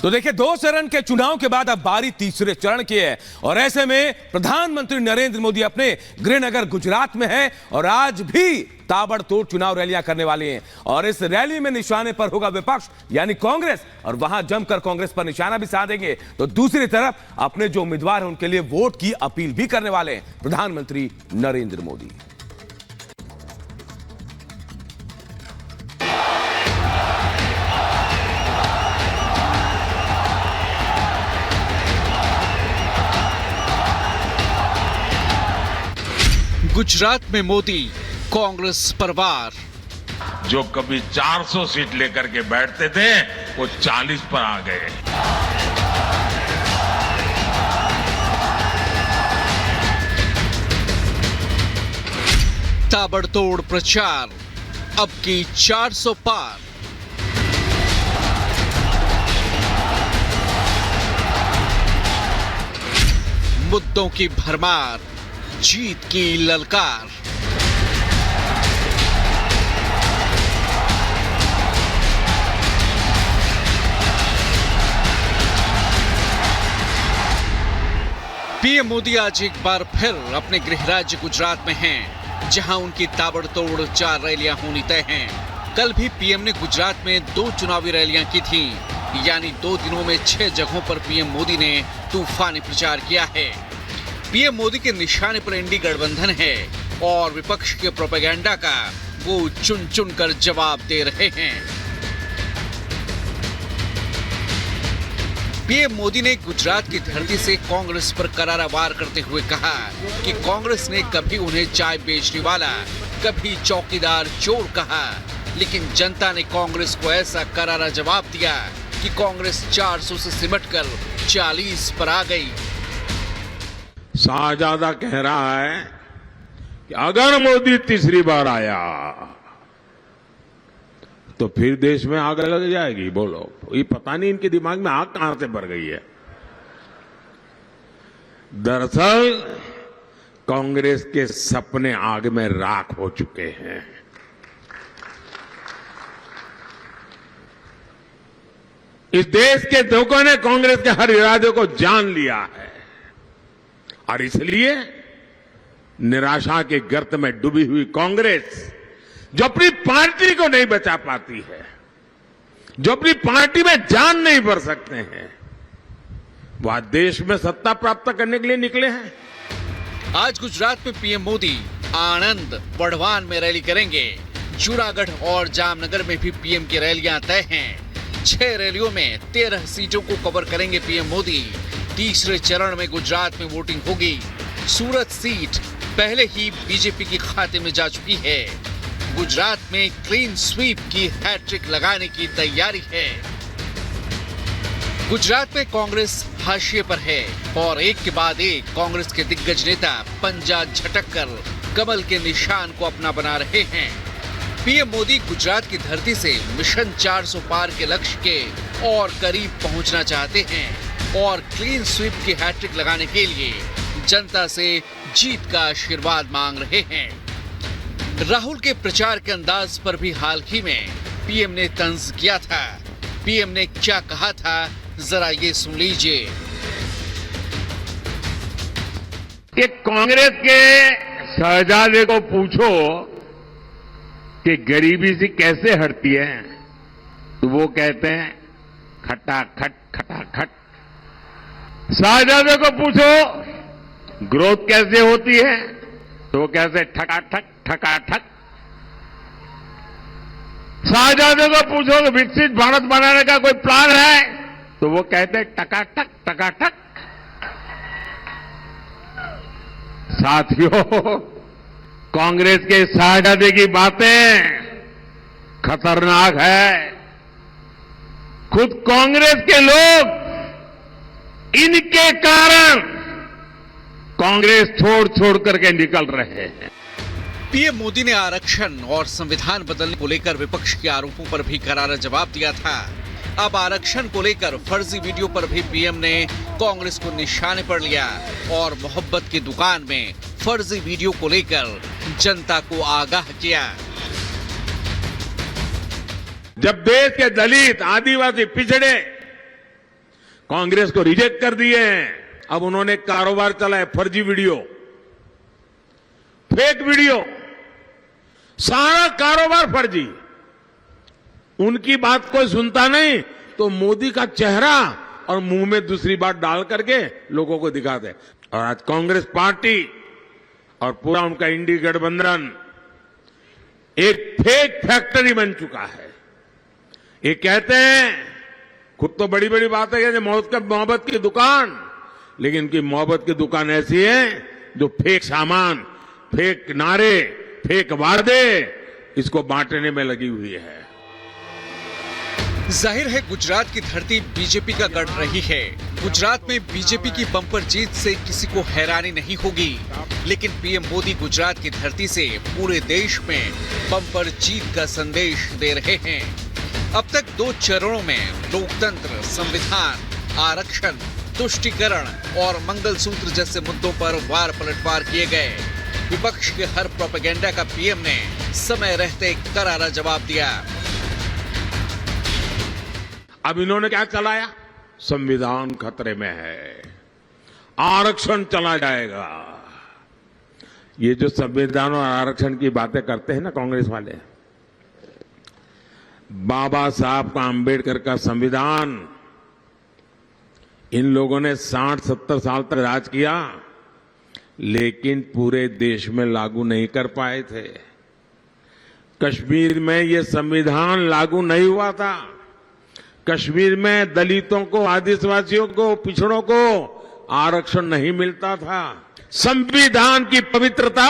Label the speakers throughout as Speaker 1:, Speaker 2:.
Speaker 1: तो देखिए, 2 चरण के चुनाव के बाद अब बारी तीसरे चरण की है और ऐसे में प्रधानमंत्री नरेंद्र मोदी अपने गृहनगर गुजरात में है और आज भी ताबड़तोड़ चुनाव रैलियां करने वाले हैं और इस रैली में निशाने पर होगा विपक्ष यानी कांग्रेस और वहां जमकर कांग्रेस पर निशाना भी साधेंगे। तो दूसरी तरफ अपने जो उम्मीदवार हैं उनके लिए वोट की अपील भी करने वाले हैं प्रधानमंत्री नरेंद्र मोदी।
Speaker 2: गुजरात में मोदी कांग्रेस परवार।
Speaker 3: जो कभी 400 सीट लेकर के बैठते थे वो 40 पर आ गए।
Speaker 2: ताबड़तोड़ प्रचार, अब की 400 पार। मुद्दों की भरमार, जीत की ललकार। पीएम मोदी आज एक बार फिर अपने गृह राज्य गुजरात में हैं, जहां उनकी ताबड़तोड़ 4 रैलियां होनी तय हैं। कल भी पीएम ने गुजरात में 2 चुनावी रैलियां की थी, यानी 2 दिनों में 6 जगहों पर पीएम मोदी ने तूफानी प्रचार किया है। पीएम मोदी के निशाने पर एनडीए गठबंधन है और विपक्ष के प्रोपेगेंडा का वो चुन चुन कर जवाब दे रहे हैं। पीएम मोदी ने गुजरात की धरती से कांग्रेस पर करारा वार करते हुए कहा कि कांग्रेस ने कभी उन्हें चाय बेचने वाला, कभी चौकीदार चोर कहा, लेकिन जनता ने कांग्रेस को ऐसा करारा जवाब दिया कि कांग्रेस 400 से सिमटकर 40 पर आ गई।
Speaker 3: शाहजादा कह रहा है कि अगर मोदी तीसरी बार आया तो फिर देश में आग लग जाएगी। बोलो, ये पता नहीं इनके दिमाग में आग कहां से भर गई है। दरअसल कांग्रेस के सपने आग में राख हो चुके हैं। इस देश के लोगों ने कांग्रेस के हर इरादे को जान लिया है और इसलिए निराशा के गर्त में डूबी हुई कांग्रेस, जो अपनी पार्टी को नहीं बचा पाती है, जो अपनी पार्टी में जान नहीं भर सकते हैं, वह देश में सत्ता प्राप्त करने के लिए निकले हैं।
Speaker 2: आज गुजरात में पीएम मोदी आणंद, वढ़वान में रैली करेंगे। जूनागढ़ और जामनगर में भी पीएम की रैलियां तय हैं। 6 रैलियों में 13 सीटों को कवर करेंगे पीएम मोदी। तीसरे चरण में गुजरात में वोटिंग होगी। सूरत सीट पहले ही बीजेपी के खाते में जा चुकी है। गुजरात में क्लीन स्वीप की हैट्रिक लगाने की तैयारी है। गुजरात में कांग्रेस हाशिए पर है और एक के बाद एक कांग्रेस के दिग्गज नेता पंजा झटककर कमल के निशान को अपना बना रहे हैं। पीएम मोदी गुजरात की धरती से मिशन 400 पार के लक्ष्य के और करीब पहुंचना चाहते हैं और क्लीन स्वीप की हैट्रिक लगाने के लिए जनता से जीत का आशीर्वाद मांग रहे हैं। राहुल के प्रचार के अंदाज पर भी हाल ही में पीएम ने तंज किया था। पीएम ने क्या कहा था, जरा ये सुन लीजिए।
Speaker 3: कि कांग्रेस के शहजादे को पूछो कि गरीबी से कैसे हटती है, तो वो कहते हैं खटाखट खटाखट। शहजादे को पूछो ग्रोथ कैसे होती है, तो वो कैसे ठकाठक ठकाठक। शहजादे को पूछो कि विकसित भारत बनाने का कोई प्लान है, तो वो कहते हैं टकाटक टकाटक। साथियों, कांग्रेस के शहजादे की बातें खतरनाक है। खुद कांग्रेस के लोग इनके कारण कांग्रेस छोड़ करके निकल रहे हैं।
Speaker 2: पीएम मोदी ने आरक्षण और संविधान बदलने को लेकर विपक्ष के आरोपों पर भी करारा जवाब दिया था। अब आरक्षण को लेकर फर्जी वीडियो पर भी पीएम ने कांग्रेस को निशाने पर लिया और मोहब्बत की दुकान में फर्जी वीडियो को लेकर जनता को आगाह किया।
Speaker 3: जब देश के दलित, आदिवासी, पिछड़े कांग्रेस को रिजेक्ट कर दिए हैं। अब उन्होंने कारोबार चलाया, फर्जी वीडियो, फेक वीडियो, सारा कारोबार फर्जी। उनकी बात कोई सुनता नहीं तो मोदी का चेहरा और मुंह में दूसरी बात डाल करके लोगों को दिखाते। और आज कांग्रेस पार्टी और पूरा उनका इंडी गठबंधन एक फेक फैक्ट्री बन चुका है। ये कहते हैं, खुद तो बड़ी बड़ी बातें कहते हैं, मोहब्बत की दुकान, लेकिन इनकी मोहब्बत की दुकान ऐसी है जो फेक सामान, फेक नारे, फेक वादे इसको बांटने में लगी हुई है।
Speaker 2: जाहिर है गुजरात की धरती बीजेपी का गढ़ रही है। गुजरात में बीजेपी की बम्पर जीत से किसी को हैरानी नहीं होगी, लेकिन पीएम मोदी गुजरात की धरती से पूरे देश में बम्पर जीत का संदेश दे रहे हैं। अब तक 2 चरणों में लोकतंत्र, संविधान, आरक्षण, तुष्टीकरण और मंगलसूत्र जैसे मुद्दों पर वार पलटवार किए गए। विपक्ष के हर प्रोपेगेंडा का पीएम ने समय रहते करारा जवाब दिया।
Speaker 3: अब इन्होंने क्या चलाया? संविधान खतरे में है, आरक्षण चला जाएगा। ये जो संविधान और आरक्षण की बातें करते हैं ना कांग्रेस वाले, बाबा साहब का अंबेडकर का संविधान इन लोगों ने 60-70 साल तक राज किया, लेकिन पूरे देश में लागू नहीं कर पाए थे। कश्मीर में ये संविधान लागू नहीं हुआ था। कश्मीर में दलितों को, आदिवासियों को, पिछड़ों को आरक्षण नहीं मिलता था। संविधान की पवित्रता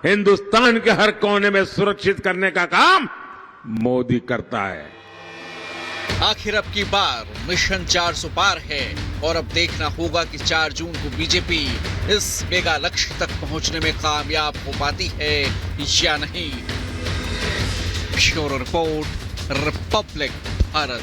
Speaker 3: हिंदुस्तान के हर कोने में सुरक्षित करने का काम मोदी करता है।
Speaker 2: आखिर अब की बार मिशन 400 पार है और अब देखना होगा कि 4 जून को बीजेपी इस मेगा लक्ष्य तक पहुंचने में कामयाब हो पाती है या नहीं। Bureau report, Republic Bharat.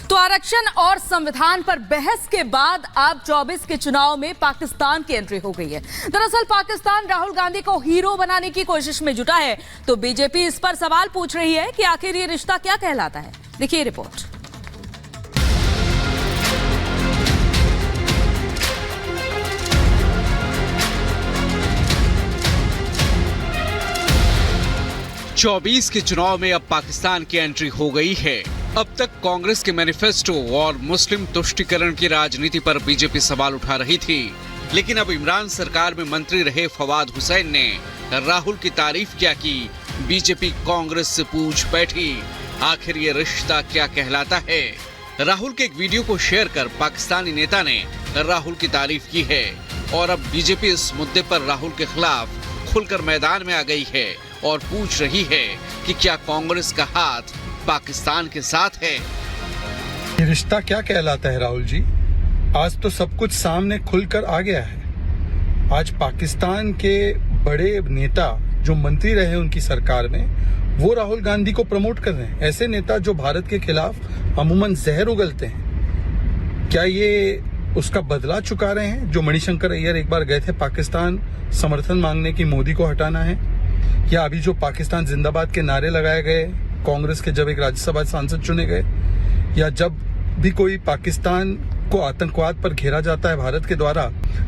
Speaker 4: तो आरक्षण और संविधान पर बहस के बाद अब 24 के चुनाव में पाकिस्तान की एंट्री हो गई है। दरअसल पाकिस्तान राहुल गांधी को हीरो बनाने की कोशिश में जुटा है, तो बीजेपी इस पर सवाल पूछ रही है कि आखिर ये रिश्ता क्या कहलाता है। देखिए रिपोर्ट।
Speaker 2: चौबीस के चुनाव में अब पाकिस्तान की एंट्री हो गई है। अब तक कांग्रेस के मैनिफेस्टो और मुस्लिम तुष्टीकरण की राजनीति पर बीजेपी सवाल उठा रही थी, लेकिन अब इमरान सरकार में मंत्री रहे फवाद हुसैन ने राहुल की तारीफ क्या की। बीजेपी कांग्रेस से पूछ बैठी, आखिर ये रिश्ता क्या कहलाता है। राहुल के एक वीडियो को शेयर कर पाकिस्तानी नेता ने राहुल की तारीफ की है और अब बीजेपी इस मुद्दे पर राहुल के खिलाफ खुलकर मैदान में आ गई है और पूछ रही है कि क्या कांग्रेस का हाथ पाकिस्तान के साथ है।
Speaker 5: ये रिश्ता क्या कहलाता है राहुल जी? आज तो सब कुछ सामने खुलकर आ गया है। आज पाकिस्तान के बड़े नेता जो मंत्री रहे उनकी सरकार में, वो राहुल गांधी को प्रमोट कर रहे हैं। ऐसे नेता जो भारत के खिलाफ अमूमन जहर उगलते हैं। क्या ये उसका बदला चुका रहे हैं? जो मणिशंकर अय्यर एक बार गए थे पाकिस्तान समर्थन मांगने की, मोदी को हटाना है? या अभी जो पाकिस्तान जिंदाबाद के नारे लगाए गए कांग्रेस के जब एक राज्यसभा सांसद चुने गए, या जब भी कोई पाकिस्तान को आतंकवाद पर घेरा जाता है भारत के द्वारा,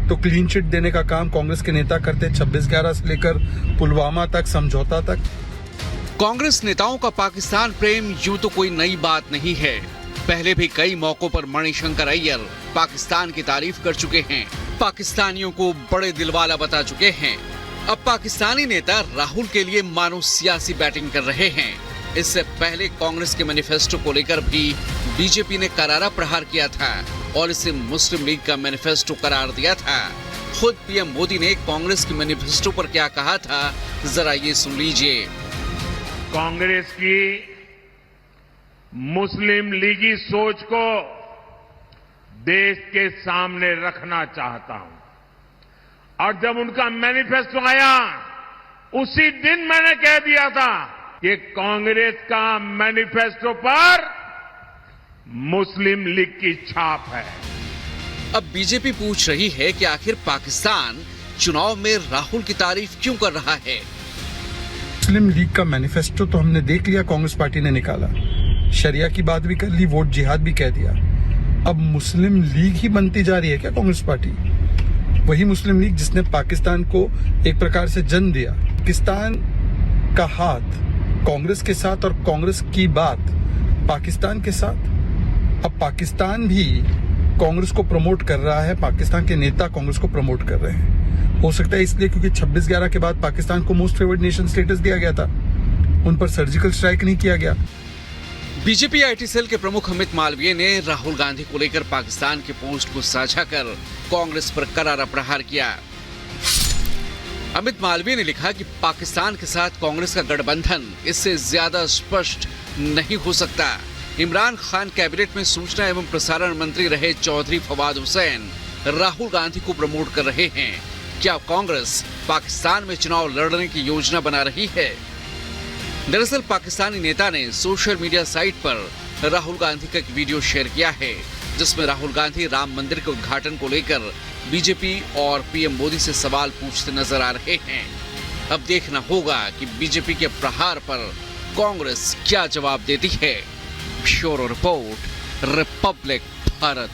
Speaker 5: तो क्लीन चिट देने का काम कांग्रेस के नेता करते। 26/11 से लेकर पुलवामा तक, समझौता तक।
Speaker 2: कांग्रेस नेताओं का पाकिस्तान प्रेम यूं तो कोई नई बात नहीं है। पहले भी कई मौकों पर मणिशंकर अय्यर पाकिस्तान की तारीफ कर चुके हैं, पाकिस्तानियों को बड़े दिलवाला बता चुके हैं। अब पाकिस्तानी नेता राहुल के लिए मानो सियासी बैटिंग कर रहे हैं। इससे पहले कांग्रेस के मैनिफेस्टो को लेकर भी बीजेपी ने करारा प्रहार किया था और इसे मुस्लिम लीग का मैनिफेस्टो करार दिया था। खुद पीएम मोदी ने कांग्रेस के मैनिफेस्टो पर क्या कहा था, जरा ये सुन लीजिए।
Speaker 3: कांग्रेस की मुस्लिम लीगी सोच को देश के सामने रखना चाहता हूं, और जब उनका मैनिफेस्टो आया उसी दिन मैंने कह दिया था कि कांग्रेस का मैनिफेस्टो पर मुस्लिम लीग की छाप है।
Speaker 2: अब बीजेपी पूछ रही है कि आखिर पाकिस्तान चुनाव में राहुल की तारीफ क्यों कर रहा है।
Speaker 5: मुस्लिम लीग का मैनिफेस्टो तो हमने देख लिया, कांग्रेस पार्टी ने निकाला, शरिया की बात भी कर ली, वोट जिहाद भी कह दिया। अब मुस्लिम लीग ही बनती जा रही है क्या कांग्रेस पार्टी? वही मुस्लिम लीग जिसने पाकिस्तान को एक प्रकार से जन्म दिया। पाकिस्तान का हाथ कांग्रेस के साथ और कांग्रेस की बात पाकिस्तान के साथ। अब पाकिस्तान भी कांग्रेस को प्रमोट कर रहा है, पाकिस्तान के नेता कांग्रेस को प्रमोट कर रहे हैं। हो सकता है इसलिए क्योंकि 26/11 के बाद पाकिस्तान को मोस्ट फेवर्ड नेशन स्टेटस दिया गया था, उन पर सर्जिकल स्ट्राइक नहीं किया गया।
Speaker 2: बीजेपी आईटी सेल के प्रमुख अमित मालवीय ने राहुल गांधी को लेकर पाकिस्तान के पोस्ट को साझा कर कांग्रेस पर करारा प्रहार किया। अमित मालवीय ने लिखा कि पाकिस्तान के साथ कांग्रेस का गठबंधन इससे ज्यादा स्पष्ट नहीं हो सकता। इमरान खान कैबिनेट में सूचना एवं प्रसारण मंत्री रहे चौधरी फवाद हुसैन राहुल गांधी को प्रमोट कर रहे हैं। क्या कांग्रेस पाकिस्तान में चुनाव लड़ने की योजना बना रही है? दरअसल पाकिस्तानी नेता ने सोशल मीडिया साइट पर राहुल गांधी का एक वीडियो शेयर किया है, जिसमें राहुल गांधी राम मंदिर के उद्घाटन को लेकर बीजेपी और पीएम मोदी से सवाल पूछते नजर आ रहे हैं। अब देखना होगा कि बीजेपी के प्रहार पर कांग्रेस क्या जवाब देती है। Bureau report, Republic Bharat.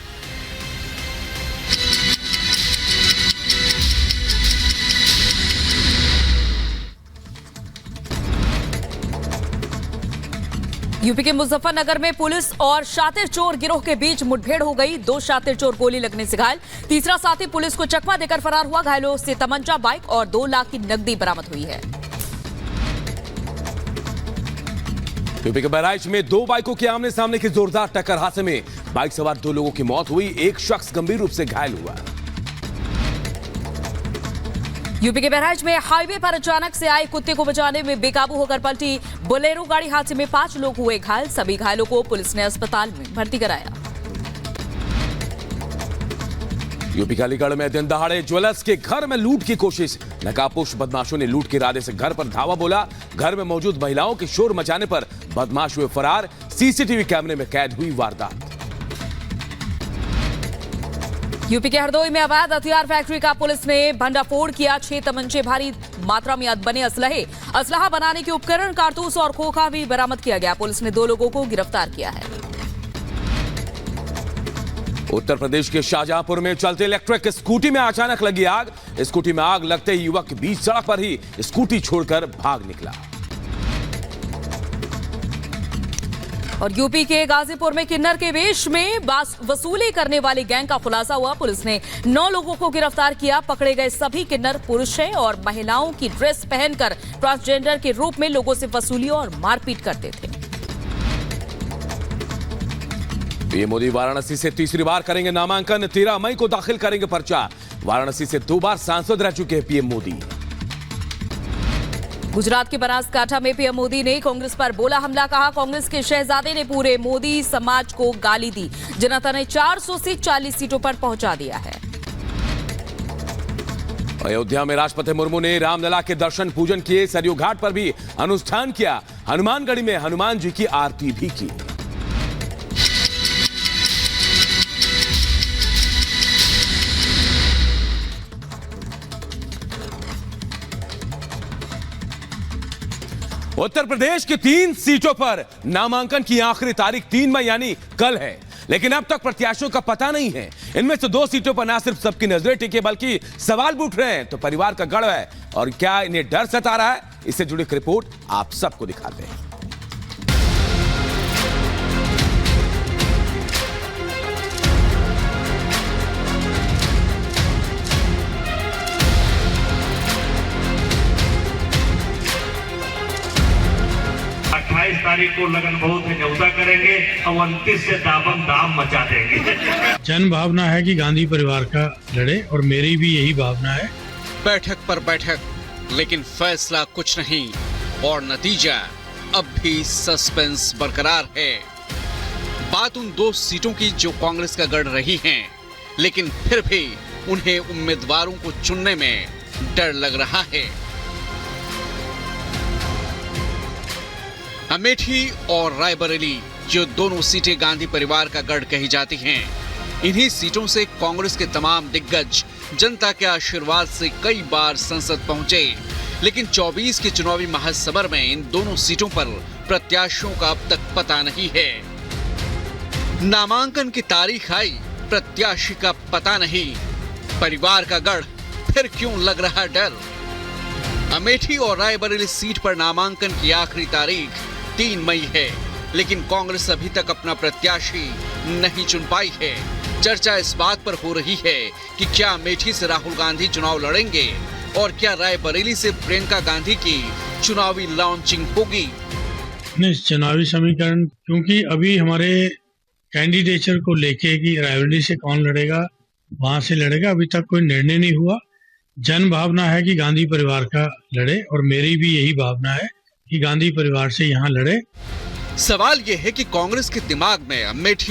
Speaker 4: UP के मुजफ्फरनगर में पुलिस और शातिर चोर गिरोह के बीच मुठभेड़ हो गई। 2 शातिर चोर गोली लगने से घायल, तीसरा साथी पुलिस को चकमा देकर फरार हुआ। घायलों से तमंचा, बाइक और 2 लाख की नकदी बरामद हुई है।
Speaker 1: यूपी के बहराइच में 2 बाइकों के आमने सामने की जोरदार टक्कर, हादसे में बाइक सवार 2 लोगों की मौत हुई, एक शख्स गंभीर रूप से घायल हुआ।
Speaker 4: यूपी के बहराइच में हाईवे पर अचानक से आए कुत्ते को बचाने में बेकाबू होकर पलटी बोलेरो गाड़ी, हादसे में 5 लोग हुए घायल। सभी घायलों को पुलिस ने अस्पताल में भर्ती कराया।
Speaker 1: यूपी के अलीगढ़ में दिन दहाड़े ज्वेलर्स के घर में लूट की कोशिश, नकाबपोश बदमाशों ने लूट के इरादे से घर पर धावा बोला। घर में मौजूद महिलाओं के शोर मचाने पर बदमाश हुए फरार, सीसीटीवी कैमरे में कैद हुई वारदात।
Speaker 4: यूपी के हरदोई में अवैध हथियार फैक्ट्री का पुलिस ने भंडाफोड़ किया। 6 तमंचे, भारी मात्रा में बने असलहा बनाने के उपकरण, कारतूस और खोखा भी बरामद किया गया। पुलिस ने 2 लोगों को गिरफ्तार किया है।
Speaker 1: उत्तर प्रदेश के शाहजहांपुर में चलते इलेक्ट्रिक स्कूटी में अचानक लगी आग। स्कूटी में आग लगते ही युवक बीच सड़क पर ही स्कूटी छोड़कर भाग निकला।
Speaker 4: और यूपी के गाजीपुर में किन्नर के वेश में वसूली करने वाली गैंग का खुलासा हुआ। पुलिस ने 9 लोगों को गिरफ्तार किया। पकड़े गए सभी किन्नर पुरुष हैं और महिलाओं की ड्रेस पहनकर ट्रांसजेंडर के रूप में लोगों से वसूली और मारपीट करते थे।
Speaker 1: पीएम मोदी वाराणसी से तीसरी बार करेंगे नामांकन, 13 मई को दाखिल करेंगे पर्चा। वाराणसी से 2 बार सांसद रह चुके हैं पीएम मोदी।
Speaker 4: गुजरात के बनासकांठा में पीएम मोदी ने कांग्रेस पर बोला हमला, कहा कांग्रेस के शहजादे ने पूरे मोदी समाज को गाली दी। जनता ने 400 से 40 सीटों पर पहुंचा दिया है।
Speaker 1: अयोध्या में राष्ट्रपति मुर्मू ने रामलला के दर्शन पूजन किए, सरयू घाट पर भी अनुष्ठान किया। हनुमानगढ़ी में हनुमान जी की आरती भी की। उत्तर प्रदेश की 3 सीटों पर नामांकन की आखिरी तारीख 3 मई यानी कल है, लेकिन अब तक प्रत्याशियों का पता नहीं है। इनमें से 2 सीटों पर न सिर्फ सबकी नजरें टिकी बल्कि सवाल भी उठ रहे हैं। तो परिवार का गढ़ है और क्या इन्हें डर सता रहा है, इससे जुड़ी एक रिपोर्ट आप सबको दिखाते हैं।
Speaker 6: तारीख को लगन बहुत है न्यौता करेंगे और 29 से दाम मचा देंगे।
Speaker 7: जन भावना है कि गांधी परिवार का लड़े और मेरी भी यही भावना है।
Speaker 2: बैठक पर बैठक, लेकिन फैसला कुछ नहीं और नतीजा अब भी सस्पेंस बरकरार है। बात उन 2 सीटों की जो कांग्रेस का गढ़ रही हैं, लेकिन फिर भी उन्हें उम्मीदवारों को चुनने में डर लग रहा है। अमेठी और रायबरेली, जो दोनों सीटें गांधी परिवार का गढ़ कही जाती हैं, इन्हीं सीटों से कांग्रेस के तमाम दिग्गज जनता के आशीर्वाद से कई बार संसद पहुंचे। लेकिन 24 के चुनावी महासमर में इन दोनों सीटों पर प्रत्याशियों का अब तक पता नहीं है। नामांकन की तारीख आई, प्रत्याशी का पता नहीं। परिवार का गढ़, फिर क्यों लग रहा डर? अमेठी और रायबरेली सीट पर नामांकन की आखिरी तारीख 3 मई है, लेकिन कांग्रेस अभी तक अपना प्रत्याशी नहीं चुन पाई है। चर्चा इस बात पर हो रही है कि क्या अमेठी से राहुल गांधी चुनाव लड़ेंगे और क्या रायबरेली से प्रियंका गांधी की चुनावी लॉन्चिंग होगी।
Speaker 7: नहीं, चुनावी समीकरण क्योंकि अभी हमारे कैंडिडेचर को लेके कि रायबरेली से कौन लड़ेगा, वहां से लड़ेगा, अभी तक कोई निर्णय नहीं हुआ। जन भावना है कि गांधी परिवार का लड़े और मेरी भी यही भावना है कि गांधी परिवार से यहाँ लड़े।
Speaker 2: सवाल यह है कि कांग्रेस के दिमाग में अमेठी